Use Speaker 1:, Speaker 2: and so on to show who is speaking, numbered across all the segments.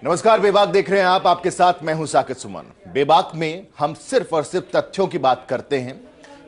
Speaker 1: नमस्कार, बेबाक देख रहे हैं आप। आपके साथ मैं हूं साकिब सुमन। बेबाक में हम सिर्फ और सिर्फ तथ्यों की बात करते हैं।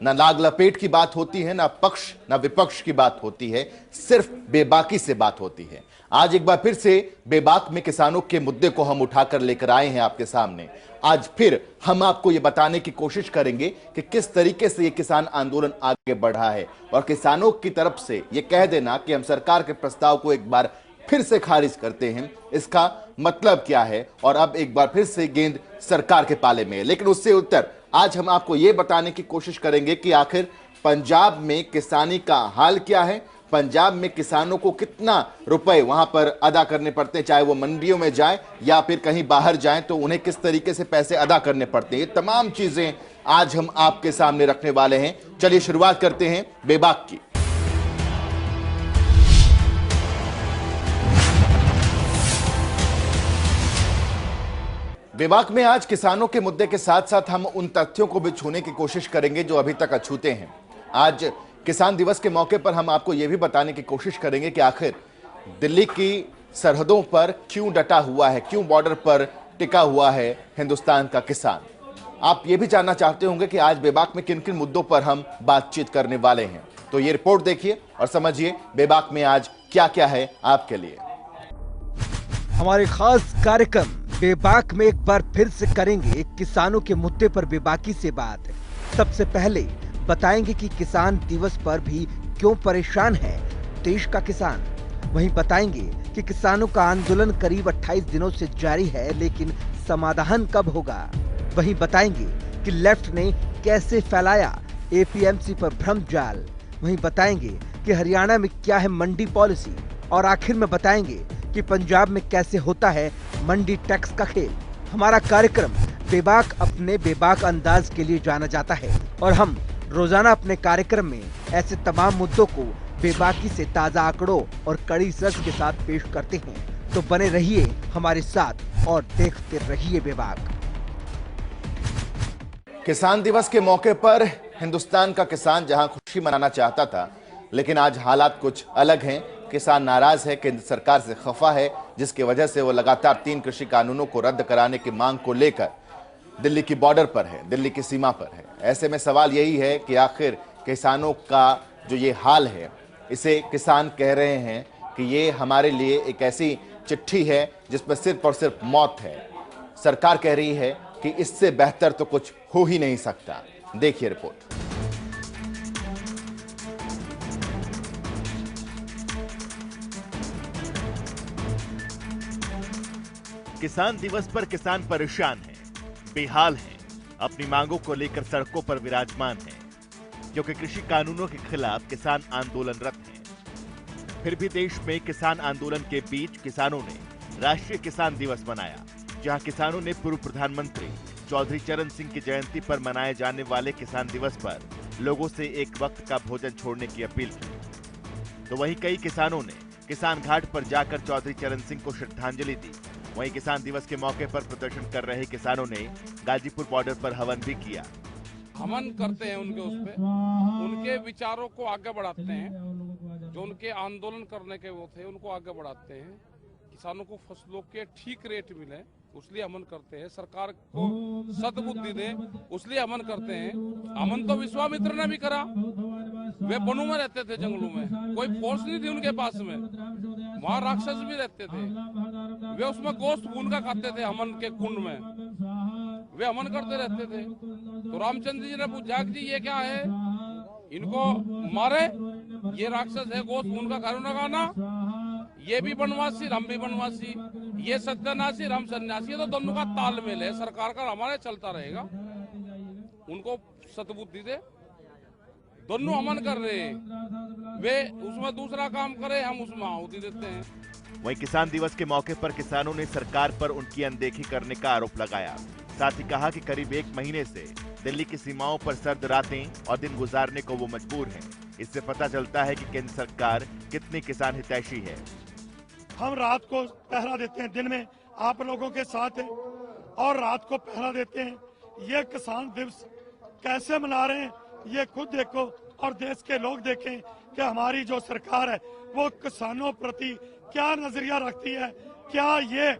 Speaker 1: ना लाग लपेट की बात होती है, ना पक्ष ना विपक्ष की बात होती है, सिर्फ बेबाकी से बात होती है। आज एक बार फिर से बेबाक में किसानों के मुद्दे को हम उठाकर लेकर आए हैं आपके सामने। आज फिर हम आपको यह बताने की कोशिश करेंगे कि किस तरीके से यह किसान आंदोलन आगे बढ़ा है और किसानों की तरफ से यह कह देना कि हम सरकार के प्रस्ताव को एक बार फिर से खारिज करते हैं, इसका मतलब क्या है और अब एक बार फिर से गेंद सरकार के पाले में है। लेकिन उससे उत्तर आज हम आपको यह बताने की कोशिश करेंगे कि आखिर पंजाब में किसानी का हाल क्या है, पंजाब में किसानों को कितना रुपए वहां पर अदा करने पड़ते हैं, चाहे वो मंडियों में जाए या फिर कहीं बाहर जाएं तो उन्हें किस तरीके से पैसे अदा करने पड़ते हैं। ये तमाम चीजें आज हम आपके सामने रखने वाले हैं। चलिए शुरुआत करते हैं बेबाक की। बेबाक में आज किसानों के मुद्दे के साथ साथ हम उन तथ्यों को भी छूने की कोशिश करेंगे जो अभी तक अछूते हैं। आज किसान दिवस के मौके पर हम आपको यह भी बताने की कोशिश करेंगे कि आखिर दिल्ली की सरहदों पर क्यों डटा हुआ है, क्यों बॉर्डर पर टिका हुआ है हिंदुस्तान का किसान। आप ये भी जानना चाहते होंगे कि आज बेबाक में किन किन मुद्दों पर हम बातचीत करने वाले हैं। तो ये रिपोर्ट देखिए और समझिए बेबाक में आज क्या क्या है आपके लिए।
Speaker 2: हमारे खास कार्यक्रम बेबाक में एक बार फिर से करेंगे किसानों के मुद्दे पर बेबाकी से बात। सबसे पहले बताएंगे कि किसान दिवस पर भी क्यों परेशान है देश का किसान। वहीं बताएंगे कि किसानों का आंदोलन करीब 28 दिनों से जारी है, लेकिन समाधान कब होगा। वहीं बताएंगे कि लेफ्ट ने कैसे फैलाया एपीएमसी पर भ्रम जाल। वहीं बताएंगे कि हरियाणा में क्या है मंडी पॉलिसी और आखिर में बताएंगे कि पंजाब में कैसे होता है मंडी टैक्स का खेल। हमारा कार्यक्रम बेबाक अपने बेबाक अंदाज के लिए जाना जाता है और हम रोजाना अपने कार्यक्रम में ऐसे तमाम मुद्दों को बेबाकी से ताजा आंकड़ों और कड़ी सर्च के साथ पेश करते हैं। तो बने रहिए हमारे साथ और देखते रहिए बेबाक।
Speaker 1: किसान दिवस के मौके पर हिंदुस्तान का किसान जहां खुशी मनाना चाहता था, लेकिन आज हालात कुछ अलग हैं। किसान नाराज है, केंद्र सरकार से खफा है, जिसकी वजह से वो लगातार 3 कृषि कानूनों को रद्द कराने की मांग को लेकर दिल्ली की बॉर्डर पर है, दिल्ली की सीमा पर है। ऐसे में सवाल यही है कि आखिर किसानों का जो ये हाल है, इसे किसान कह रहे हैं कि ये हमारे लिए एक ऐसी चिट्ठी है जिसमें सिर्फ और सिर्फ मौत है। सरकार कह रही है कि इससे बेहतर तो कुछ हो ही नहीं सकता। देखिए रिपोर्ट।
Speaker 3: किसान दिवस पर किसान परेशान हैं, बेहाल हैं, अपनी मांगों को लेकर सड़कों पर विराजमान हैं, क्योंकि कृषि कानूनों के खिलाफ किसान आंदोलनरत हैं। फिर भी देश में किसान आंदोलन के बीच किसानों ने राष्ट्रीय किसान दिवस मनाया, जहां किसानों ने पूर्व प्रधानमंत्री चौधरी चरण सिंह की जयंती पर मनाए जाने वाले किसान दिवस पर लोगों से एक वक्त का भोजन छोड़ने की अपील की। तो वहीं कई किसानों ने किसान घाट पर जाकर चौधरी चरण सिंह को श्रद्धांजलि दी। वहीं किसान दिवस के मौके पर प्रदर्शन कर रहे किसानों ने गाजीपुर बॉर्डर पर हवन भी किया।
Speaker 4: हवन करते हैं उनके उस पे, उनके विचारों को आगे बढ़ाते हैं। जो उनके आंदोलन करने के वो थे उनको आगे बढ़ाते हैं। किसानों को फसलों के ठीक रेट मिले उसलिए अमन करते हैं। सरकार को सद्बुद्धि दे उसलिए अमन करते हैं। अमन तो विश्वामित्र ने भी करा। वे वनों में रहते थे, जंगलों में, कोई फोर्स नहीं थी उनके पास में। वहाँ राक्षस भी रहते थे, वे उसमें गोश्त भून का खाते थे। अमन के कुंड में वे अमन करते रहते थे। तो रामचंद्र जी ने पूछा कि ये क्या है, इनको मारे, ये राक्षस है, गोश्त भून का खाना खाना। ये भी वनवासी, हम भी वनवासी, ये सत्यानाशी, हम सन्यासी। तो दोनों का तालमेल है, सरकार का हमारे चलता रहेगा। उनको सतबुद्धि दे, दोनों अमन कर रहे हैं, वे उसमें दूसरा काम करे, हम उसमें आहुति देते हैं।
Speaker 3: वहीं किसान दिवस के मौके पर किसानों ने सरकार पर उनकी अनदेखी करने का आरोप लगाया। साथ ही कहा कि करीब 1 महीने से दिल्ली की सीमाओं पर सर्द रातें और दिन गुजारने को वो मजबूर हैं। इससे पता चलता है कि केंद्र सरकार कितनी किसान हितैषी है।
Speaker 5: हम रात को पहरा देते हैं, दिन में आप लोगों के साथ हैं और रात को पहरा देते हैं। ये किसान दिवस कैसे मना रहे हैं ये खुद देखो और देश के लोग देखें कि हमारी जो सरकार है वो किसानों प्रति क्या नजरिया रखती है। क्या ये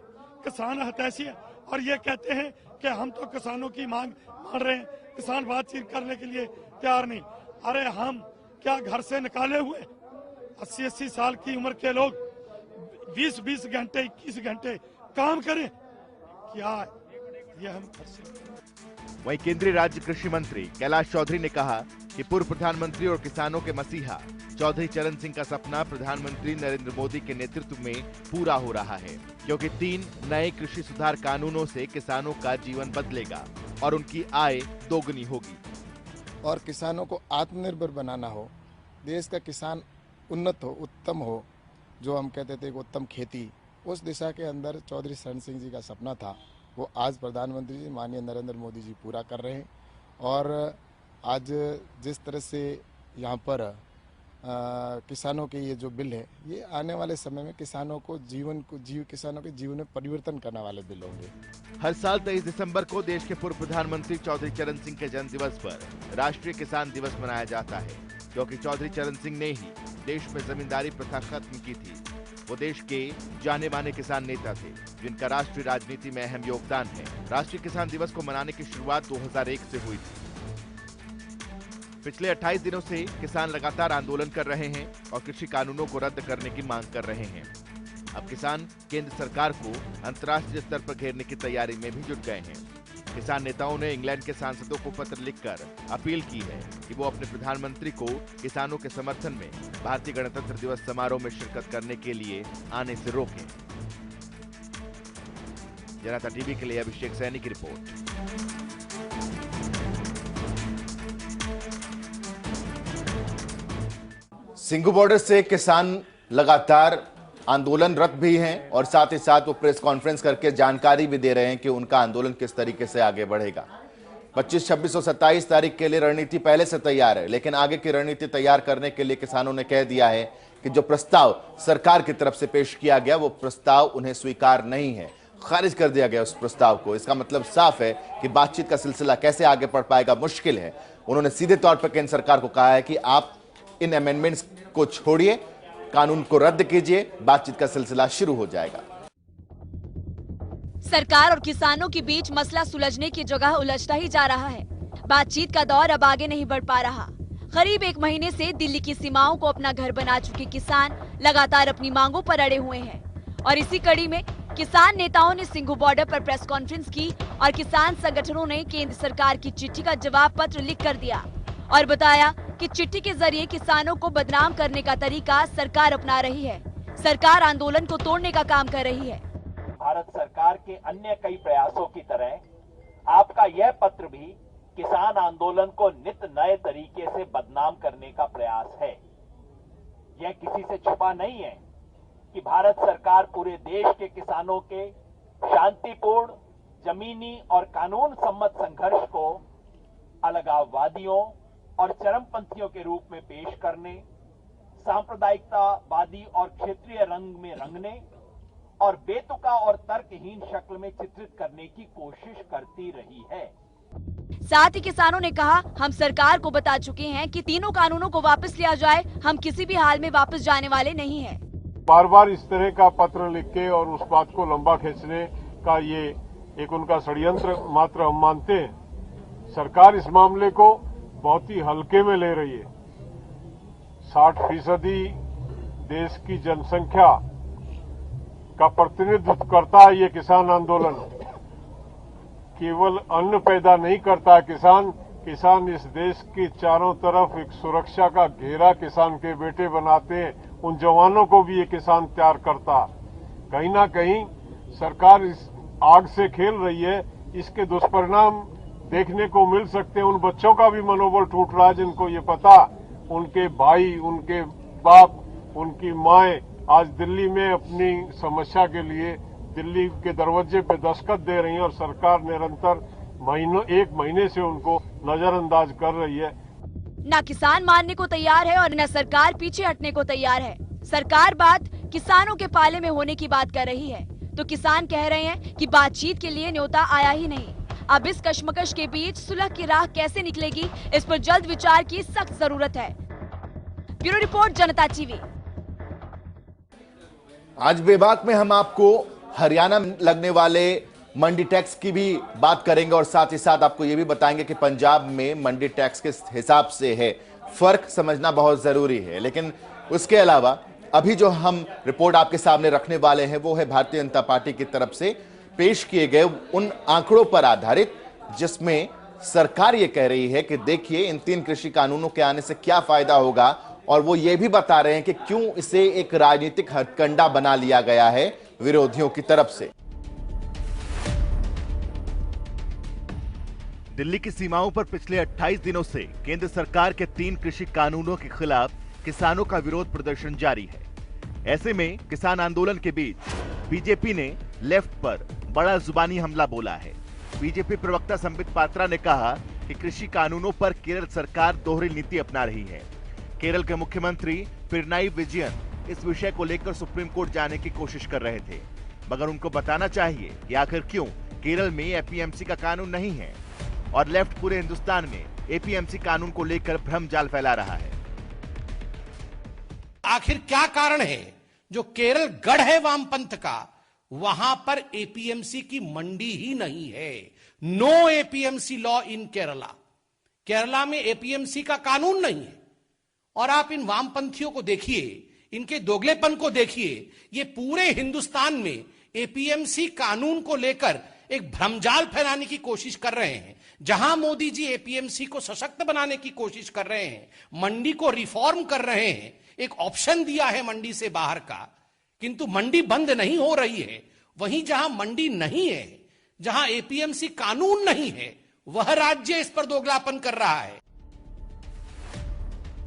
Speaker 5: किसान हितैषी है और ये कहते हैं कि हम तो किसानों की मांग मान रहे हैं, किसान बातचीत करने के लिए तैयार नहीं। अरे हम क्या घर से निकाले हुए 80-80 साल की उम्र के लोग 20-20 घंटे 21 घंटे काम करें क्या? ये हम कर सकते हैं।
Speaker 3: वहीं केंद्रीय राज्य कृषि मंत्री कैलाश चौधरी ने कहा कि पूर्व प्रधानमंत्री और किसानों के मसीहा चौधरी चरण सिंह का सपना प्रधानमंत्री नरेंद्र मोदी के नेतृत्व में पूरा हो रहा है, क्योंकि 3 नए कृषि सुधार कानूनों से किसानों का जीवन बदलेगा और उनकी आय दोगुनी होगी।
Speaker 6: और किसानों को आत्मनिर्भर बनाना हो, देश का किसान उन्नत हो, उत्तम हो, जो हम कहते थे उत्तम खेती, उस दिशा के अंदर चौधरी चरण सिंह जी का सपना था, वो आज प्रधानमंत्री जी माननीय नरेंद्र मोदी जी पूरा कर रहे हैं। और आज जिस तरह से यहाँ पर किसानों के ये जो बिल है, ये आने वाले समय में किसानों के जीवन में परिवर्तन करने वाले बिल होंगे।
Speaker 3: हर साल 23 दिसंबर को देश के पूर्व प्रधानमंत्री चौधरी चरण सिंह के जन्म दिवस पर राष्ट्रीय किसान दिवस मनाया जाता है, क्योंकि चौधरी चरण सिंह ने ही देश में जमींदारी प्रथा खत्म की थी। वो देश के जाने माने किसान नेता थे, जिनका राष्ट्रीय राजनीति में अहम योगदान है। राष्ट्रीय किसान दिवस को मनाने की शुरुआत 2001 से हुई थी। पिछले 28 दिनों से किसान लगातार आंदोलन कर रहे हैं और कृषि कानूनों को रद्द करने की मांग कर रहे हैं। अब किसान केंद्र सरकार को अंतर्राष्ट्रीय स्तर पर घेरने की तैयारी में भी जुट गए हैं। किसान नेताओं ने इंग्लैंड के सांसदों को पत्र लिखकर अपील की है कि वो अपने प्रधानमंत्री को किसानों के समर्थन में भारतीय गणतंत्र दिवस समारोह में शिरकत करने के लिए आने से रोकें। जनता टीवी के लिए अभिषेक सैनी की रिपोर्ट।
Speaker 1: सिंघू बॉर्डर से किसान लगातार आंदोलनरत भी हैं और साथ ही साथ वो प्रेस कॉन्फ्रेंस करके जानकारी भी दे रहे हैं कि उनका आंदोलन किस तरीके से आगे बढ़ेगा। 25, 26 और 27 तारीख के लिए रणनीति पहले से तैयार है, लेकिन आगे की रणनीति तैयार करने के लिए किसानों ने कह दिया है कि जो प्रस्ताव सरकार की तरफ से पेश किया गया वो प्रस्ताव उन्हें स्वीकार नहीं है, खारिज कर दिया गया उस प्रस्ताव को। इसका मतलब साफ है कि बातचीत का सिलसिला कैसे आगे बढ़ पाएगा, मुश्किल है। उन्होंने सीधे तौर पर केंद्र सरकार को कहा है कि आप इन अमेंडमेंट्स को छोड़िए, कानून को रद्द कीजिए, बातचीत का सिलसिला शुरू हो जाएगा।
Speaker 7: सरकार और किसानों के बीच मसला सुलझने की जगह उलझता ही जा रहा है। बातचीत का दौर अब आगे नहीं बढ़ पा रहा। करीब 1 महीने से दिल्ली की सीमाओं को अपना घर बना चुके किसान लगातार अपनी मांगों पर अड़े हुए हैं और इसी कड़ी में किसान नेताओं ने सिंघू बॉर्डर पर प्रेस कॉन्फ्रेंस की और किसान संगठनों ने केंद्र सरकार की चिट्ठी का जवाब पत्र लिख कर दिया और बताया कि चिट्ठी के जरिए किसानों को बदनाम करने का तरीका सरकार अपना रही है। सरकार आंदोलन को तोड़ने का काम कर रही है।
Speaker 8: भारत सरकार के अन्य कई प्रयासों की तरह आपका यह पत्र भी किसान आंदोलन को नित नए तरीके से बदनाम करने का प्रयास है। यह किसी से छुपा नहीं है कि भारत सरकार पूरे देश के किसानों के शांतिपूर्ण, जमीनी और कानून सम्मत संघर्ष को अलगाववादियों और चरमपंथियों के रूप में पेश करने, सांप्रदायिकतावादी और क्षेत्रीय रंग में रंगने और बेतुका और तर्कहीन शक्ल में चित्रित करने की कोशिश करती रही है।
Speaker 7: साथ ही किसानों ने कहा, हम सरकार को बता चुके हैं कि तीनों कानूनों को वापस लिया जाए, हम किसी भी हाल में वापस जाने वाले नहीं हैं।
Speaker 9: बार बार इस तरह का पत्र लिख के और उस बात को लंबा खींचने का ये एक उनका षड्यंत्र मात्र हम मानते हैं। सरकार इस मामले को बहुत ही हल्के में ले रही है। 60% देश की जनसंख्या का प्रतिनिधित्व करता है ये किसान आंदोलन। केवल अन्न पैदा नहीं करता है किसान इस देश की चारों तरफ एक सुरक्षा का घेरा किसान के बेटे बनाते हैं। उन जवानों को भी ये किसान तैयार करता। कहीं ना कहीं सरकार इस आग से खेल रही है। इसके दुष्परिणाम देखने को मिल सकते हैं। उन बच्चों का भी मनोबल टूट रहा है जिनको ये पता, उनके भाई, उनके बाप, उनकी माएं आज दिल्ली में अपनी समस्या के लिए दिल्ली के दरवाजे पे दस्तखत दे रही हैं और सरकार निरंतर 1 महीने से उनको नजरअंदाज कर रही है।
Speaker 7: न किसान मानने को तैयार है और न सरकार पीछे हटने को तैयार है। सरकार बात किसानों के पाले में होने की बात कर रही है तो किसान कह रहे हैं कि बातचीत के लिए न्योता आया ही नहीं। अब इस कश्मकश के बीच सुलह की राह कैसे निकलेगी, इस पर जल्द विचार की सख्त जरूरत है। ब्यूरो रिपोर्ट, जनता टीवी।
Speaker 1: आज बेबाक में हम आपको हरियाणा में लगने वाले मंडी टैक्स की भी बात करेंगे और साथ ही साथ आपको यह भी बताएंगे कि पंजाब में मंडी टैक्स किस हिसाब से है। फर्क समझना बहुत जरूरी है। लेकिन उसके अलावा अभी जो हम रिपोर्ट आपके सामने रखने वाले हैं वो है भारतीय जनता पार्टी की तरफ से पेश किए गए उन आंकड़ों पर आधारित, जिसमें सरकार ये कह रही है कि देखिए इन 3 कृषि कानूनों के आने से क्या फायदा होगा, और वो ये भी बता रहे हैं कि क्यों इसे एक राजनीतिक हथकंडा बना लिया गया है विरोधियों की तरफ से।
Speaker 3: दिल्ली की सीमाओं पर पिछले 28 दिनों से केंद्र सरकार के 3 कृषि कानूनों के खिलाफ किसानों का विरोध प्रदर्शन जारी है। ऐसे में किसान आंदोलन के बीच बीजेपी ने लेफ्ट पर बड़ा जुबानी हमला बोला है। बीजेपी प्रवक्ता संबित पात्रा ने कहा कि कृषि कानूनों पर केरल सरकार दोहरी नीति अपना रही है। केरल के मुख्यमंत्री पिनराई विजयन इस विषय को लेकर सुप्रीम कोर्ट जाने की कोशिश कर रहे थे, मगर उनको बताना चाहिए कि आखिर क्यों केरल में एपीएमसी का कानून नहीं है, और लेफ्ट पूरे हिंदुस्तान में एपीएमसी कानून को लेकर भ्रम जाल फैला रहा है।
Speaker 10: आखिर क्या कारण है जो केरल गढ़ है वामपंथ का, वहां पर एपीएमसी की मंडी ही नहीं है। No APMC law in Kerala. Kerala में एपीएमसी का कानून नहीं है। और आप इन वामपंथियों को देखिए, इनके दोगलेपन को देखिए। ये पूरे हिंदुस्तान में एपीएमसी कानून को लेकर एक भ्रमजाल फैलाने की कोशिश कर रहे हैं। जहां मोदी जी एपीएमसी को सशक्त बनाने की कोशिश कर रहे हैं, मंडी को रिफॉर्म कर रहे हैं, एक ऑप्शन दिया है मंडी से बाहर का, किंतु मंडी बंद नहीं हो रही है। वहीं जहां मंडी नहीं है, जहां एपीएमसी कानून नहीं है, वह राज्य इस पर दोगलापन कर रहा है।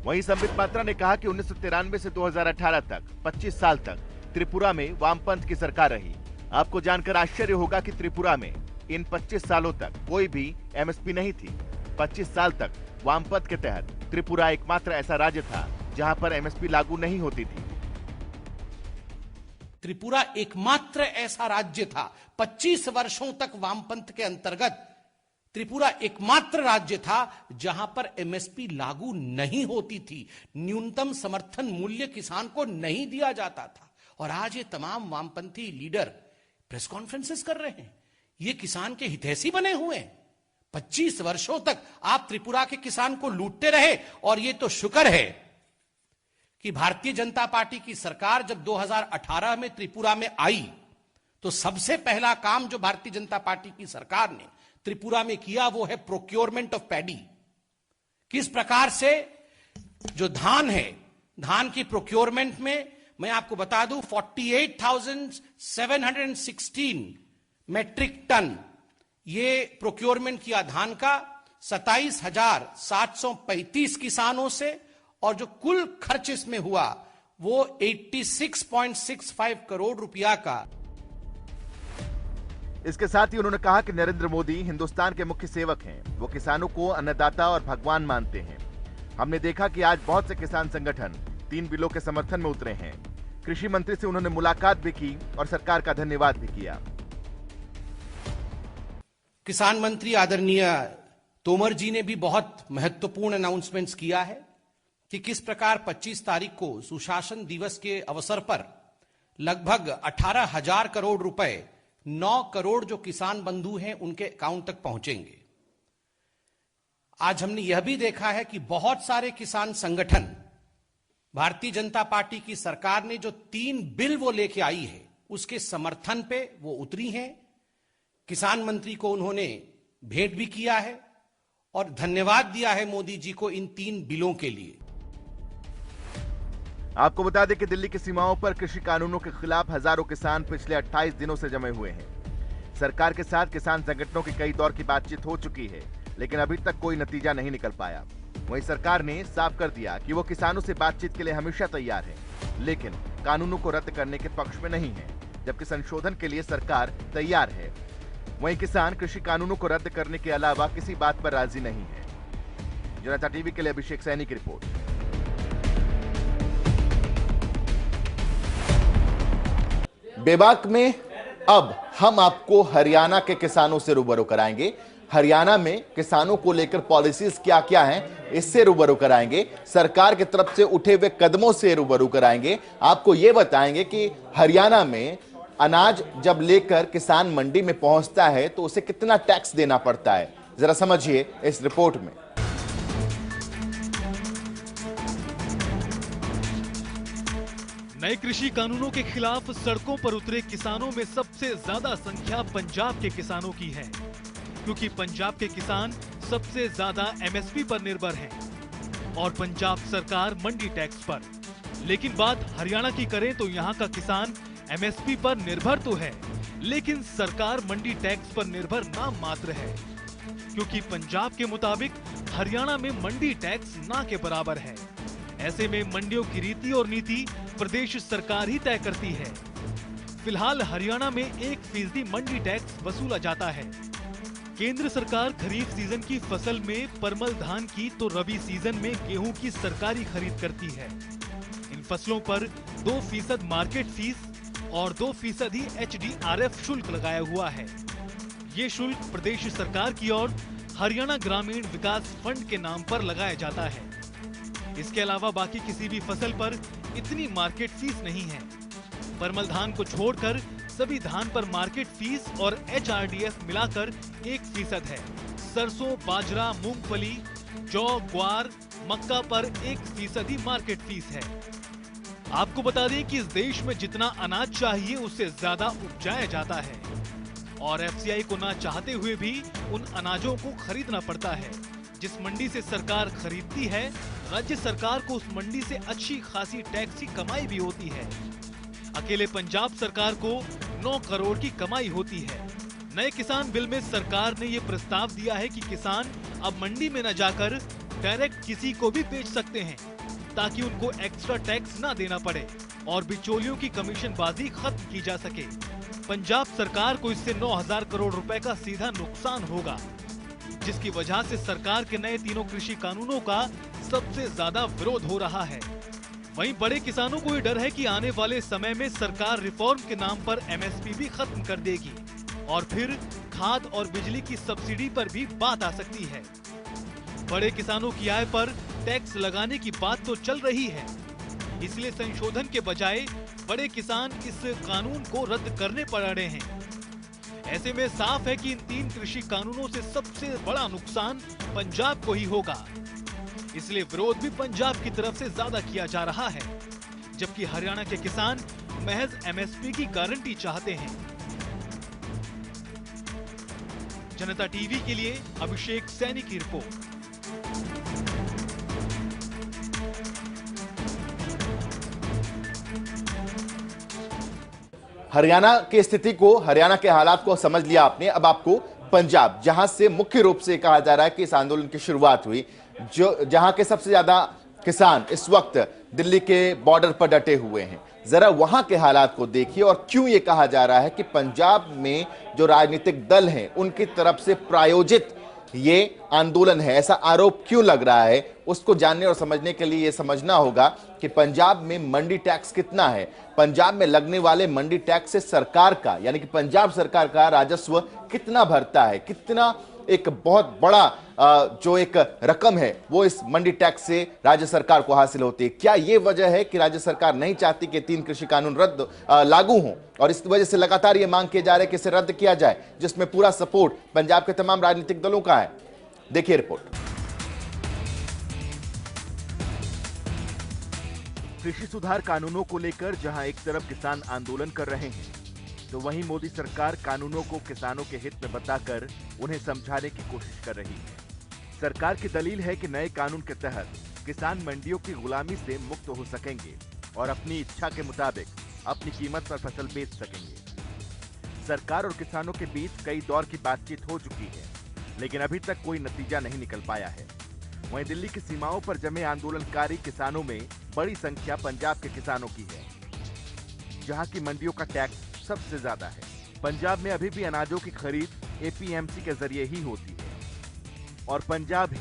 Speaker 3: वहीं संबित पात्रा ने कहा कि 1993 से 2018 तक 25 साल तक त्रिपुरा में वामपंथ की सरकार रही। आपको जानकर आश्चर्य होगा कि त्रिपुरा में इन 25 सालों तक कोई भी एमएसपी नहीं थी। 25 साल तक वामपंथ के तहत त्रिपुरा एकमात्र ऐसा राज्य था जहां पर एमएसपी लागू नहीं होती थी।
Speaker 10: त्रिपुरा एकमात्र ऐसा राज्य था, 25 वर्षों तक वामपंथ के अंतर्गत त्रिपुरा एकमात्र राज्य था जहां पर एमएसपी लागू नहीं होती थी। न्यूनतम समर्थन मूल्य किसान को नहीं दिया जाता था। और आज ये तमाम वामपंथी लीडर प्रेस कॉन्फ्रेंसेस कर रहे हैं, ये किसान के हितैषी बने हुए हैं। 25 वर्षों तक आप त्रिपुरा के किसान को लूटते रहे। और ये तो शुक्र है कि भारतीय जनता पार्टी की सरकार जब 2018 में त्रिपुरा में आई, तो सबसे पहला काम जो भारतीय जनता पार्टी की सरकार ने त्रिपुरा में किया वो है प्रोक्योरमेंट ऑफ पैडी। किस प्रकार से जो धान है, धान की प्रोक्योरमेंट में मैं आपको बता दूं 48,716 मैट्रिक टन ये प्रोक्योरमेंट किया धान का 27,735 किसानों से, और जो कुल खर्च इसमें हुआ वो 86.65 करोड़ रुपया का।
Speaker 3: इसके साथ ही उन्होंने कहा कि नरेंद्र मोदी हिंदुस्तान के मुख्य सेवक हैं। वो किसानों को अन्नदाता और भगवान मानते हैं। हमने देखा कि आज बहुत से किसान संगठन 3 बिलों के समर्थन में उतरे हैं। कृषि मंत्री से उन्होंने मुलाकात भी की और सरकार का धन्यवाद भी किया।
Speaker 10: किसान मंत्री आदरणीय तोमर जी ने भी बहुत महत्वपूर्ण अनाउंसमेंट्स किया है कि किस प्रकार 25 तारीख को सुशासन दिवस के अवसर पर लगभग 18,000 करोड़ रुपए 9 करोड़ जो किसान बंधु हैं उनके अकाउंट तक पहुंचेंगे। आज हमने यह भी देखा है कि बहुत सारे किसान संगठन भारतीय जनता पार्टी की सरकार ने जो 3 बिल वो लेके आई है उसके समर्थन पे वो उतरी हैं। किसान मंत्री को उन्होंने भेंट भी किया है और धन्यवाद दिया है मोदी जी को इन 3 बिलों के लिए।
Speaker 3: आपको बता दें कि दिल्ली की सीमाओं पर कृषि कानूनों के खिलाफ हजारों किसान पिछले 28 दिनों से जमे हुए हैं। सरकार के साथ किसान संगठनों की कई दौर की बातचीत हो चुकी है, लेकिन अभी तक कोई नतीजा नहीं निकल पाया। वहीं सरकार ने साफ कर दिया कि वो किसानों से बातचीत के लिए हमेशा तैयार है, लेकिन कानूनों को रद्द करने के पक्ष में नहीं है, जबकि संशोधन के लिए सरकार तैयार है। वहीं किसान कृषि कानूनों को रद्द करने के अलावा किसी बात पर राजी नहीं है। जनता टीवी के लिए अभिषेक सैनी की रिपोर्ट।
Speaker 1: बेबाक में अब हम आपको हरियाणा के किसानों से रूबरू कराएंगे। हरियाणा में किसानों को लेकर पॉलिसीज क्या क्या हैं, इससे रूबरू कराएंगे। सरकार की तरफ से उठे हुए कदमों से रूबरू कराएंगे। आपको यह बताएंगे कि हरियाणा में अनाज जब लेकर किसान मंडी में पहुंचता है तो उसे कितना टैक्स देना पड़ता है, जरा समझिए इस रिपोर्ट में।
Speaker 11: नए कृषि कानूनों के खिलाफ सड़कों पर उतरे किसानों में सबसे ज्यादा संख्या पंजाब के किसानों की है, क्योंकि पंजाब के किसान सबसे ज्यादा एमएसपी पर निर्भर हैं और पंजाब सरकार मंडी टैक्स पर। लेकिन बात हरियाणा की करें तो यहाँ का किसान एमएसपी पर निर्भर तो है, लेकिन सरकार मंडी टैक्स पर निर्भर नाम मात्र है, क्योंकि पंजाब के मुताबिक हरियाणा में मंडी टैक्स ना के बराबर है। ऐसे में मंडियों की रीति और नीति प्रदेश सरकार ही तय करती है। फिलहाल हरियाणा में 1% मंडी टैक्स वसूला जाता है। केंद्र सरकार खरीफ सीजन की फसल में परमल धान की तो रबी सीजन में गेहूं की सरकारी खरीद करती है। इन फसलों पर 2% मार्केट फीस और 2% ही HDRF शुल्क लगाया हुआ है। ये शुल्क प्रदेश सरकार की ओर हरियाणा ग्रामीण विकास फंड के नाम पर लगाया जाता है। इसके अलावा बाकी किसी भी फसल पर इतनी मार्केट फीस नहीं है। परमल धान को छोड़कर सभी धान पर मार्केट फीस और HRDF मिलाकर 1% है। सरसों, बाजरा, मूंगफली, जौ, ग्वार, मक्का पर 1% ही मार्केट फीस है। आपको बता दें कि इस देश में जितना अनाज चाहिए उससे ज्यादा उपजाया जाता है और FCI को ना चाहते हुए भी उन अनाजों को खरीदना पड़ता है। जिस मंडी से सरकार खरीदती है, राज्य सरकार को उस मंडी से अच्छी खासी टैक्स की कमाई भी होती है। अकेले पंजाब सरकार को 9 करोड़ की कमाई होती है। नए किसान बिल में सरकार ने ये प्रस्ताव दिया है कि किसान अब मंडी में न जाकर डायरेक्ट किसी को भी बेच सकते हैं, ताकि उनको एक्स्ट्रा टैक्स ना देना पड़े और बिचौलियों की कमीशनबाजी खत्म की जा सके। पंजाब सरकार को इससे 9,000 करोड़ रुपए का सीधा नुकसान होगा, जिसकी वजह से सरकार के नए तीनों कृषि कानूनों का सबसे ज्यादा विरोध हो रहा है। वहीं बड़े किसानों को ये डर है कि आने वाले समय में सरकार रिफॉर्म के नाम पर MSP भी खत्म कर देगी और फिर खाद और बिजली की सब्सिडी पर भी बात आ सकती है। बड़े किसानों की आय पर टैक्स लगाने की बात तो चल रही है, इसलिए संशोधन के बजाय बड़े किसान इस कानून को रद्द करने पर अड़े हैं। ऐसे में साफ है कि इन 3 कृषि कानूनों से सबसे बड़ा नुकसान पंजाब को ही होगा, इसलिए विरोध भी पंजाब की तरफ से ज्यादा किया जा रहा है, जबकि हरियाणा के किसान महज MSP की गारंटी चाहते हैं। जनता टीवी के लिए अभिषेक सैनी की रिपोर्ट।
Speaker 1: हरियाणा की स्थिति को, हरियाणा के हालात को समझ लिया आपने। अब आपको पंजाब, जहां से मुख्य रूप से कहा जा रहा है कि इस आंदोलन की शुरुआत हुई, जहां के सबसे ज्यादा किसान इस वक्त दिल्ली के बॉर्डर पर डटे हुए हैं, जरा वहां के हालात को देखिए और क्यों यह कहा जा रहा है कि पंजाब में जो राजनीतिक दल हैं उनकी तरफ से प्रायोजित ये आंदोलन है, ऐसा आरोप क्यों लग रहा है, उसको जानने और समझने के लिए यह समझना होगा कि पंजाब में मंडी टैक्स कितना है। पंजाब में लगने वाले मंडी टैक्स से सरकार का, यानी कि पंजाब सरकार का राजस्व कितना भरता है, कितना एक बहुत बड़ा जो एक रकम है वो इस मंडी टैक्स से राज्य सरकार को हासिल होती है। क्या ये वजह है कि राज्य सरकार नहीं चाहती कि 3 कृषि कानून लागू हों और इस वजह से लगातार ये मांग की जा रही है कि इसे रद्द किया जाए, जिसमें पूरा सपोर्ट पंजाब के तमाम राजनीतिक दलों का है? देखिए रिपोर्ट।
Speaker 3: कृषि सुधार कानूनों को लेकर जहां एक तरफ किसान आंदोलन कर रहे हैं, तो वहीं मोदी सरकार कानूनों को किसानों के हित में बताकर उन्हें समझाने की कोशिश कर रही है। सरकार की दलील है कि नए कानून के तहत किसान मंडियों की गुलामी से मुक्त हो सकेंगे और अपनी इच्छा के मुताबिक अपनी कीमत पर फसल बेच सकेंगे। सरकार और किसानों के बीच कई दौर की बातचीत हो चुकी है, लेकिन अभी तक कोई नतीजा नहीं निकल पाया है। वहीं दिल्ली की सीमाओं पर जमे आंदोलनकारी किसानों में बड़ी संख्या पंजाब के किसानों की है, जहां की मंडियों का टैक्स सबसे ज्यादा है। पंजाब में अभी भी अनाजों की खरीद APMC के जरिए ही होती है और पंजाब ही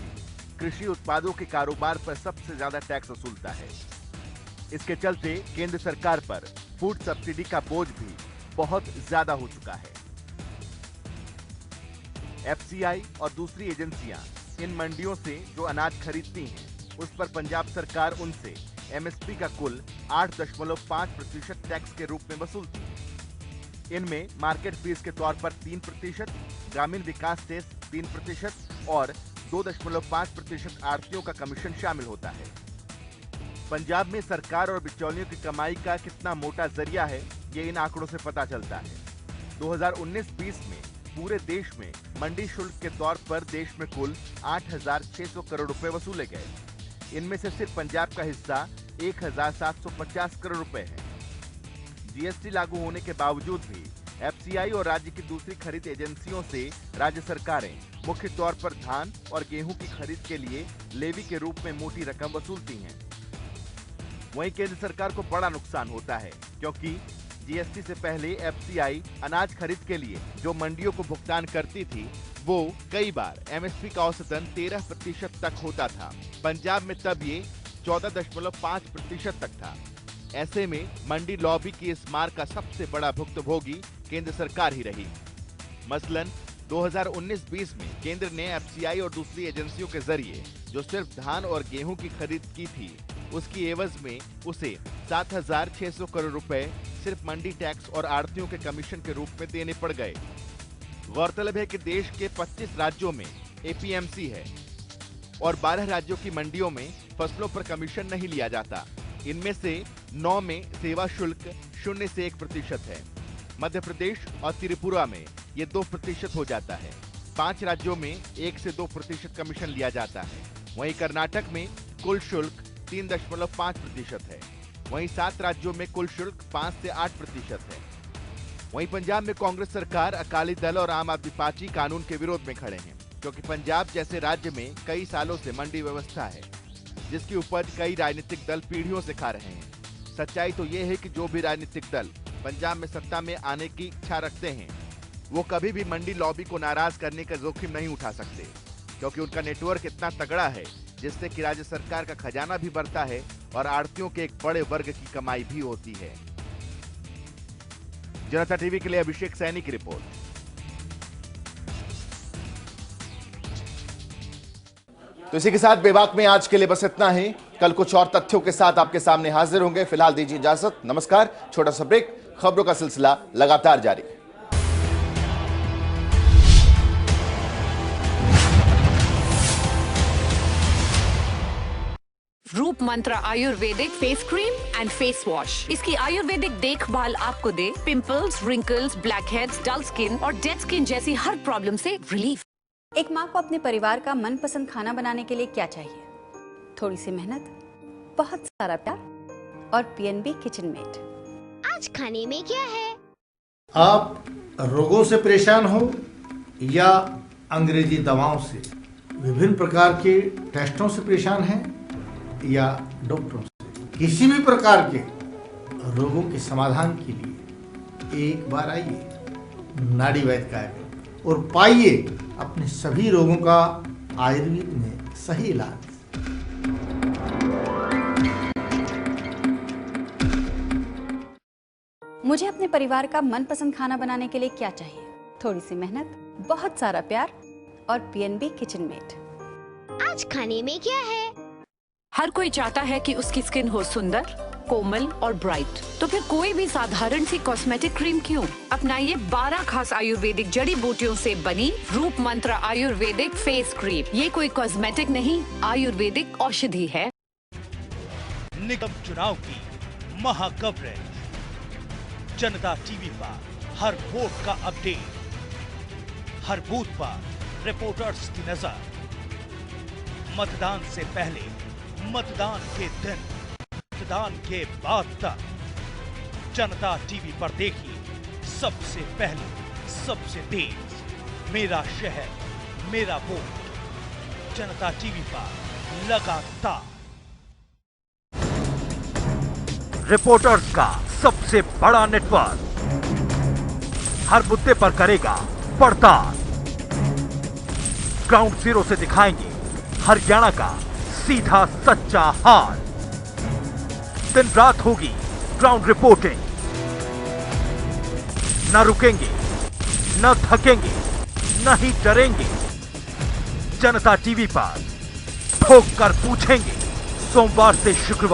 Speaker 3: कृषि उत्पादों के कारोबार पर सबसे ज्यादा टैक्स वसूलता है। इसके चलते केंद्र सरकार पर फूड सब्सिडी का बोझ भी बहुत ज्यादा हो चुका है। FCI और दूसरी एजेंसियां इन मंडियों से जो अनाज खरीदती हैं, उस पर पंजाब सरकार उनसे MSP का कुल 8.5% टैक्स के रूप में वसूलती है। इनमें मार्केट फीस के तौर पर 3%, ग्रामीण विकास सेस 3% और 2.5% आढ़तियों का कमीशन शामिल होता है। पंजाब में सरकार और बिचौलियों की कमाई का कितना मोटा जरिया है, ये इन आंकड़ों से पता चलता है। 2019-20 में पूरे देश में मंडी शुल्क के तौर पर देश में कुल 8,600 करोड़ रुपए वसूले गए। इनमें से सिर्फ पंजाब का हिस्सा 1,750 करोड़ रुपए है। जीएसटी लागू होने के बावजूद भी एफसीआई और राज्य की दूसरी खरीद एजेंसियों से राज्य सरकारें मुख्य तौर पर धान और गेहूं की खरीद के लिए लेवी के रूप में मोटी रकम वसूलती हैं। वहीं केंद्र सरकार को बड़ा नुकसान होता है, क्योंकि जीएसटी से पहले एफसीआई अनाज खरीद के लिए जो मंडियों को भुगतान करती थी, वो कई बार एमएसपी का औसतन 13% तक होता था। पंजाब में तब ये 14.5% तक था। ऐसे में मंडी लॉबी की इस मार का सबसे बड़ा भुक्तभोगी केंद्र सरकार ही रही। मसलन 2019-20 में केंद्र ने एफसीआई और दूसरी एजेंसियों के जरिए जो सिर्फ धान और गेहूं की खरीद की थी, उसकी एवज में उसे 7,600 करोड़ रुपए सिर्फ मंडी टैक्स और आढ़तियों के कमीशन के रूप में देने पड़ गए। गौरतलब है कि देश के 25 राज्यों में एपीएमसी है और 12 राज्यों की मंडियों में फसलों पर कमीशन नहीं लिया जाता। इनमें से 9 में सेवा शुल्क 0 से 1% है। मध्य प्रदेश और त्रिपुरा में ये 2% हो जाता है। 5 राज्यों में 1 से 2% कमीशन लिया जाता है। वहीं कर्नाटक में कुल शुल्क 3.5% है। वहीं 7 राज्यों में कुल शुल्क 5 से 8% है। वहीं पंजाब में कांग्रेस सरकार, अकाली दल और आम आदमी पार्टी कानून के विरोध में खड़े हैं, क्योंकि पंजाब जैसे राज्य में कई सालों से मंडी व्यवस्था है, जिसकी उपज कई राजनीतिक दल पीढ़ियों से खा रहे हैं। सच्चाई तो ये है कि जो भी राजनीतिक दल पंजाब में सत्ता में आने की इच्छा रखते हैं, वो कभी भी मंडी लॉबी को नाराज करने का जोखिम नहीं उठा सकते, क्योंकि उनका नेटवर्क इतना तगड़ा है, जिससे कि राज्य सरकार का खजाना भी बढ़ता है और आढ़तियों के एक बड़े वर्ग की कमाई भी होती है। जनता टीवी के लिए अभिषेक सैनी की रिपोर्ट।
Speaker 1: तो इसी के साथ बेबाक में आज के लिए बस इतना ही। कल कुछ और तथ्यों के साथ आपके सामने हाजिर होंगे। फिलहाल दीजिए इजाजत, नमस्कार। छोटा सा ब्रेक, खबरों का सिलसिला लगातार जारी।
Speaker 12: रूप मंत्र आयुर्वेदिक face cream and face wash. इसकी आयुर्वेदिक देखभाल आपको दे pimples, wrinkles, black heads, dull skin और डेड स्किन जैसी हर प्रॉब्लम से रिलीफ।
Speaker 13: एक माँ को अपने परिवार का मनपसंद खाना बनाने के लिए क्या चाहिए? थोड़ी सी मेहनत, बहुत सारा प्यार और पीएनबी किचन मेट।
Speaker 14: आज खाने में क्या है?
Speaker 15: आप रोगों से परेशान हो या अंग्रेजी दवाओं से, विभिन्न प्रकार के टेस्टों से परेशान हैं या डॉक्टरों से, किसी भी प्रकार के रोगों के समाधान के लिए एक बार आइए नाड़ी वैद्य कार्यक्रम और पाइए अपने सभी रोगों का आयुर्वेद में सही इलाज।
Speaker 13: मुझे अपने परिवार का मनपसंद खाना बनाने के लिए क्या चाहिए? थोड़ी सी मेहनत, बहुत सारा प्यार और पीएनबी किचन मेट।
Speaker 14: आज खाने में क्या है?
Speaker 12: हर कोई चाहता है कि उसकी स्किन हो सुंदर, कोमल और ब्राइट, तो फिर कोई भी साधारण सी कॉस्मेटिक क्रीम क्यों? अपनाइए 12 खास आयुर्वेदिक जड़ी बूटियों से बनी रूप मंत्र आयुर्वेदिक फेस क्रीम। ये कोई कॉस्मेटिक नहीं, आयुर्वेदिक औषधि है।
Speaker 16: निगम चुनाव की महा कवरेज जनता टीवी पर, हर वोट का अपडेट, हर बूथ पर रिपोर्टर्स की नजर, मतदान से पहले, मतदान के दिन, मतदान के बाद तक जनता टीवी पर देखिए सबसे पहले, सबसे तेज। मेरा शहर, मेरा वोट। जनता टीवी पर लगातार
Speaker 17: रिपोर्टर्स का सबसे बड़ा नेटवर्क हर मुद्दे पर करेगा पड़ताल। ग्राउंड जीरो से दिखाएंगे हरियाणा का सीधा सच्चा हाल। दिन रात होगी ग्राउंड रिपोर्टिंग। न रुकेंगे, न थकेंगे, न ही डरेंगे। जनता टीवी पर ठोक कर पूछेंगे, सोमवार से शुक्रवार।